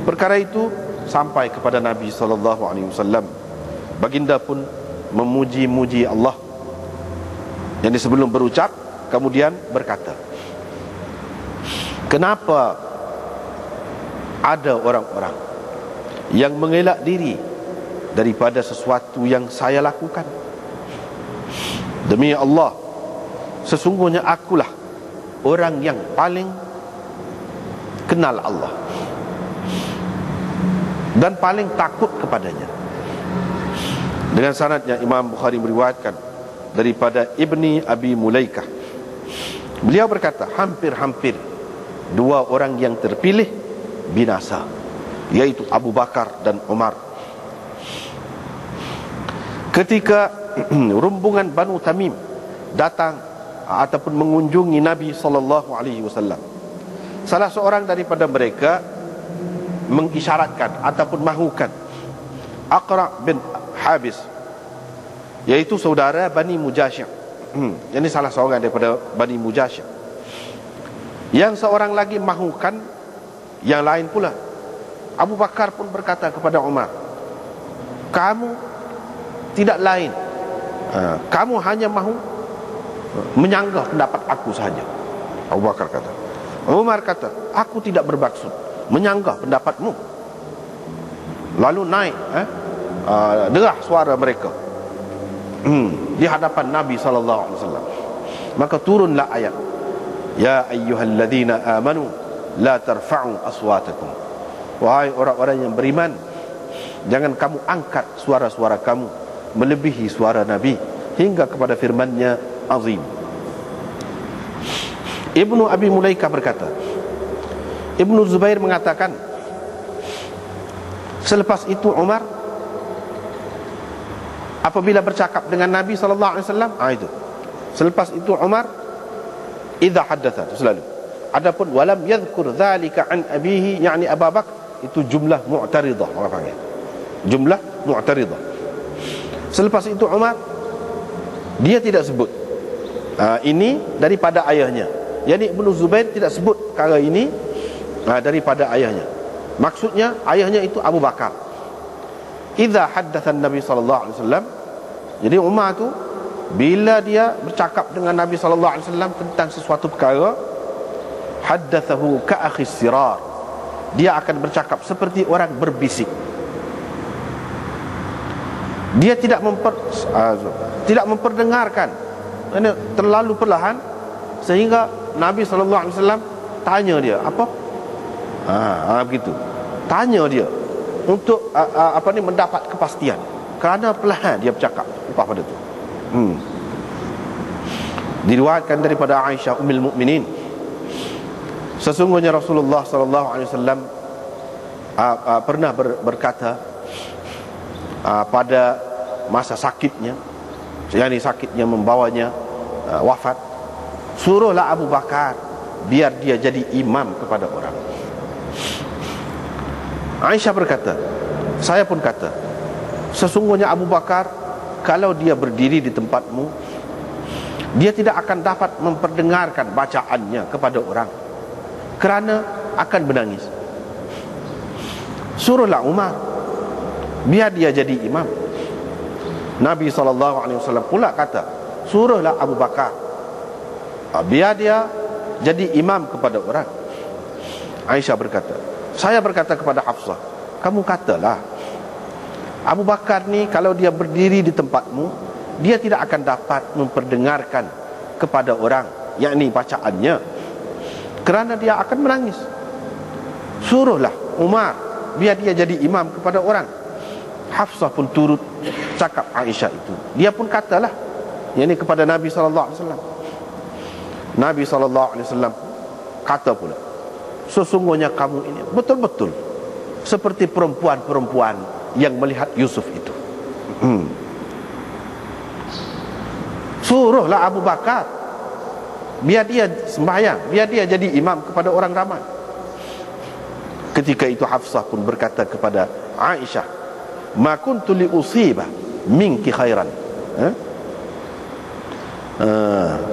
Perkara itu sampai kepada Nabi SAW. Baginda pun memuji-muji Allah. Jadi sebelum berucap, kemudian berkata, kenapa ada orang-orang yang mengelak diri daripada sesuatu yang saya lakukan? Demi Allah, sesungguhnya akulah orang yang paling kenal Allah dan paling takut kepadanya. Dengan sanadnya Imam Bukhari meriwayatkan daripada Ibni Abi Mulaikah. Beliau berkata, hampir-hampir dua orang yang terpilih binasa, yaitu Abu Bakar dan Umar. Ketika rombongan Banu Tamim datang ataupun mengunjungi Nabi SAW, salah seorang daripada mereka mengisyaratkan ataupun mahukan Aqra' bin Habis, yaitu saudara Bani Mujashir. Ini salah seorang daripada Bani Mujashir. Yang seorang lagi mahukan yang lain pula. Abu Bakar pun berkata kepada Umar, kamu tidak lain, kamu hanya mahu menyanggah pendapat aku saja. Abu Bakar kata. Umar kata, aku tidak bermaksud menyanggah pendapatmu. Lalu naik derah suara mereka di hadapan Nabi SAW. Maka turunlah ayat, ya ayyuhalladzina amanu la tarfa'u aswatakum. Wahai orang-orang yang beriman, jangan kamu angkat suara-suara kamu melebihi suara Nabi, hingga kepada firman-Nya azim. Ibnu Abi Mulaikah berkata, Ibnu Zubair mengatakan, selepas itu Umar apabila bercakap dengan Nabi SAW, itu selepas itu Umar idza haddatha, selalu. Adapun walam yadhkur dzalika an abihi, yakni Abu Bakar, itu jumlah mu'taridah, orang panggil jumlah mu'taridah. Selepas itu Umar, dia tidak sebut ini daripada ayahnya. Yani Ibnu Zubair tidak sebut perkara ini daripada ayahnya. Maksudnya ayahnya itu Abu Bakar. Idza haddatha Nabi sallallahu alaihi wasallam, jadi Umar tu bila dia bercakap dengan Nabi sallallahu alaihi wasallam tentang sesuatu perkara, haddathahu ka akhi sirar, dia akan bercakap seperti orang berbisik. Dia tidak memperdengarkan, ini terlalu perlahan sehingga Nabi SAW tanya dia apa? Begitu. Tanya dia untuk mendapat kepastian, kerana perlahan dia bercakap upah pada itu. Diriwayatkan daripada Aisyah Ummul Mukminin, sesungguhnya Rasulullah SAW pernah berkata pada masa sakitnya, yakni sakitnya membawanya wafat, suruhlah Abu Bakar biar dia jadi imam kepada orang. Aisyah berkata, saya pun kata, sesungguhnya Abu Bakar kalau dia berdiri di tempatmu, dia tidak akan dapat memperdengarkan bacaannya kepada orang, kerana akan menangis. Suruhlah Umar biar dia jadi imam. Nabi SAW pula kata, suruhlah Abu Bakar biar dia jadi imam kepada orang. Aisyah berkata, saya berkata kepada Hafsah, kamu katalah, Abu Bakar ni kalau dia berdiri di tempatmu, dia tidak akan dapat memperdengarkan kepada orang, yakni bacaannya, kerana dia akan menangis. Suruhlah Umar biar dia jadi imam kepada orang. Hafsah pun turut cakap Aisyah itu. Dia pun katalah, yakni kepada Nabi SAW. Nabi SAW kata pula, sesungguhnya kamu ini betul-betul seperti perempuan-perempuan yang melihat Yusuf itu. Suruhlah Abu Bakar biar dia sembahyang, biar dia jadi imam kepada orang ramai. Ketika itu Hafsah pun berkata kepada Aisyah, ma kuntu li usiba minki khairan,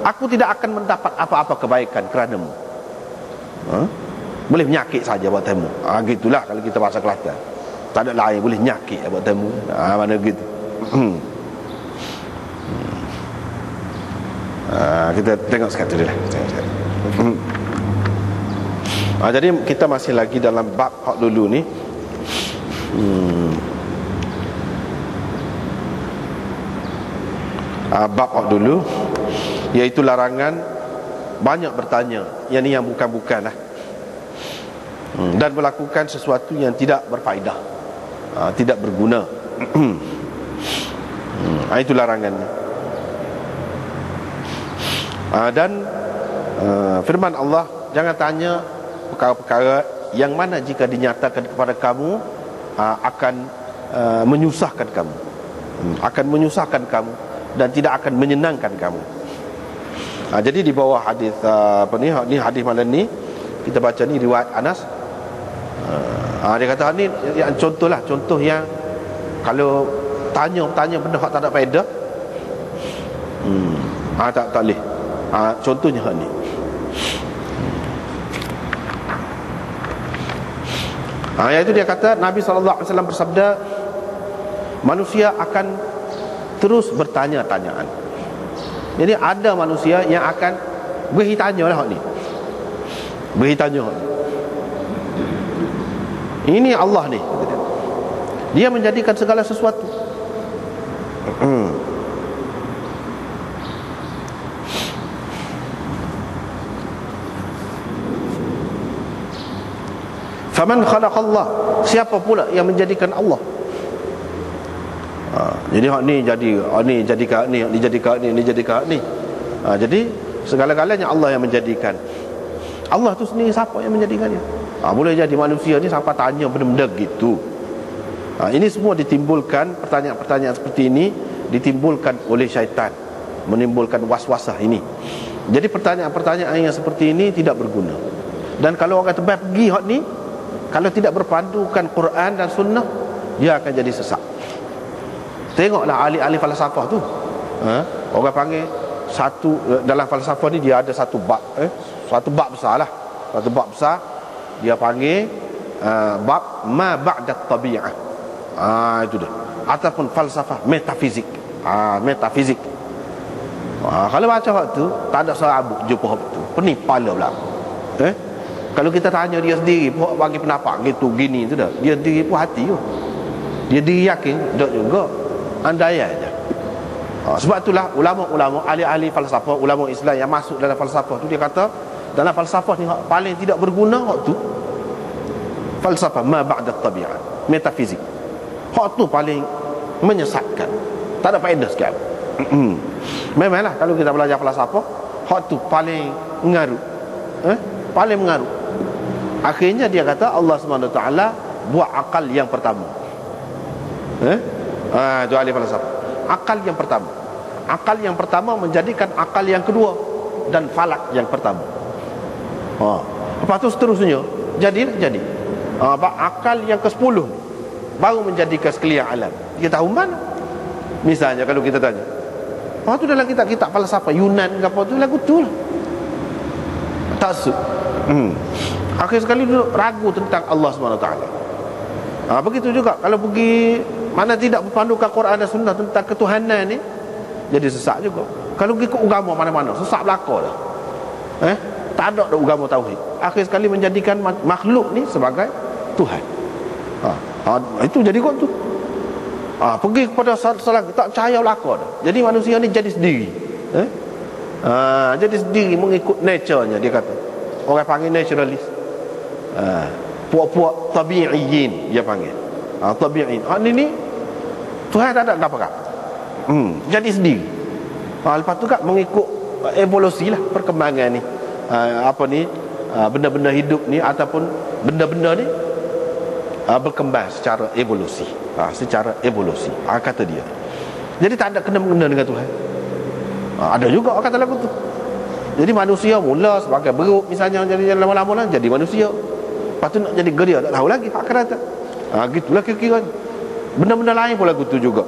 aku tidak akan mendapat apa-apa kebaikan keranamu. Boleh menyakit saja buat temu. Gitulah kalau kita bahasa Kelantan. Tak ada lain, boleh nyakit buat temu. Mana gitu. Kita tengok sekali dulu lah. Jadi kita masih lagi dalam bab hak dulu ni. Bab hak dulu, iaitu larangan banyak bertanya, yang ni yang bukan-bukan lah, dan melakukan sesuatu yang tidak berfaedah, tidak berguna. Itu larangannya. Dan firman Allah, jangan tanya perkara-perkara yang mana jika dinyatakan kepada kamu akan menyusahkan kamu, akan menyusahkan kamu dan tidak akan menyenangkan kamu. Jadi di bawah hadis ni hadis malam ni kita baca ni riwayat Anas. Dia kata ni yang contoh yang kalau tanya benda hak tak ada faedah, tak boleh. Contohnya hak ni. Iaitu dia kata Nabi SAW bersabda, manusia akan terus bertanya-tanyaan. Jadi ada manusia yang akan bertanya lah hak ni. Bertanya hak ni. Ini Allah ni, dia menjadikan segala sesuatu. Faman khalaqallah, siapa pula yang menjadikan Allah? Jadi hak ni jadi kat ni, ni jadi kat ni, ni jadi kat ni. Jadi segala-galanya Allah yang menjadikan. Allah tu sendiri siapa yang menjadikannya? Boleh jadi manusia ni siapa tanya benda-benda gitu. Ini semua ditimbulkan, pertanyaan-pertanyaan seperti ini ditimbulkan oleh syaitan, menimbulkan waswasah ini. Jadi pertanyaan-pertanyaan yang seperti ini tidak berguna. Dan kalau orang terbaik pergi hak ni, kalau tidak berpandukan Quran dan Sunnah, dia akan jadi sesat. Tengoklah ahli-ahli falsafah tu. Orang panggil satu, dalam falsafah ni dia ada satu bab, satu bab besar lah. Satu bab besar dia panggil bab ma ba'da tabi'ah. Itu dia. Ataupun falsafah metafizik. Metafizik. Kalau baca waktu tak ada serabut jumpa waktu. Pening kepala pula. Kalau kita tanya dia sendiri pun bagi pendapat gitu gini tu dah. Dia sendiri pun hati tu. Dia diri yakin tak juga. Andaian aja. Sebab itulah ulama-ulama, ahli-ahli falsafah, ulama Islam yang masuk dalam falsafah tu, dia kata dalam falsafah ni paling tidak berguna hak tu falsafah ma ba'da tabi'ah, metafizik. Hak tu paling menyesatkan, tak ada faedah sekali. Memanglah kalau kita belajar falsafah, hak tu paling mengaruh, paling mengaruh. Akhirnya dia kata Allah SWT buat akal yang pertama. Itu ahli falsafah. Akal yang pertama. Akal yang pertama menjadikan akal yang kedua dan falak yang pertama. Lepas tu seterusnya jadi. Akal yang ke-10 baru menjadikan sekalian alam. Kita tahu mana? Misalnya kalau kita tanya, tu dalam kitab falsafah Yunan ke apa tu, lagu tu lah. Taksub. Akhir sekali duduk ragu tentang Allah SWT. Begitu juga kalau pergi mana tidak berpandukan Quran dan Sunnah tentang ketuhanan ni, jadi sesat juga. Kalau pergi ke agama mana-mana, sesat belaka dah. Tak ada agama tauhid. Akhir sekali menjadikan makhluk ni sebagai Tuhan. Itu jadi kot tu. Pergi kepada salah tak percaya belaka dah. Jadi manusia ni jadi sendiri. Jadi sendiri mengikut nature-nya, dia kata. Orang panggil naturalist. Puak-puak tabi'iyin dia panggil. Tabi'in. Ni Tuhan tak ada apa-apa. Jadi sendiri. Lepas tu kan mengikut evolusi lah, perkembangan ni. Benda-benda hidup ni ataupun benda-benda ni berkembang secara evolusi. Secara evolusi. Kata dia. Jadi tak ada kena-mengena dengan Tuhan. Ada juga kata lagu tu. Jadi manusia mula sebagai beruk misalnya, jadi lama-lama lah jadi manusia. Lepas tu nak jadi geria tak tahu lagi akan datang. Gitulah kira-kira. Benda-benda lain pula gitu juga.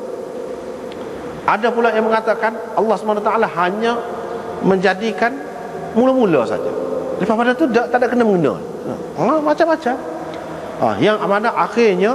Ada pula yang mengatakan Allah SWT hanya menjadikan mula-mula saja. Lepas pada tu tak ada kena mengena. Macam-macam. Yang mana akhirnya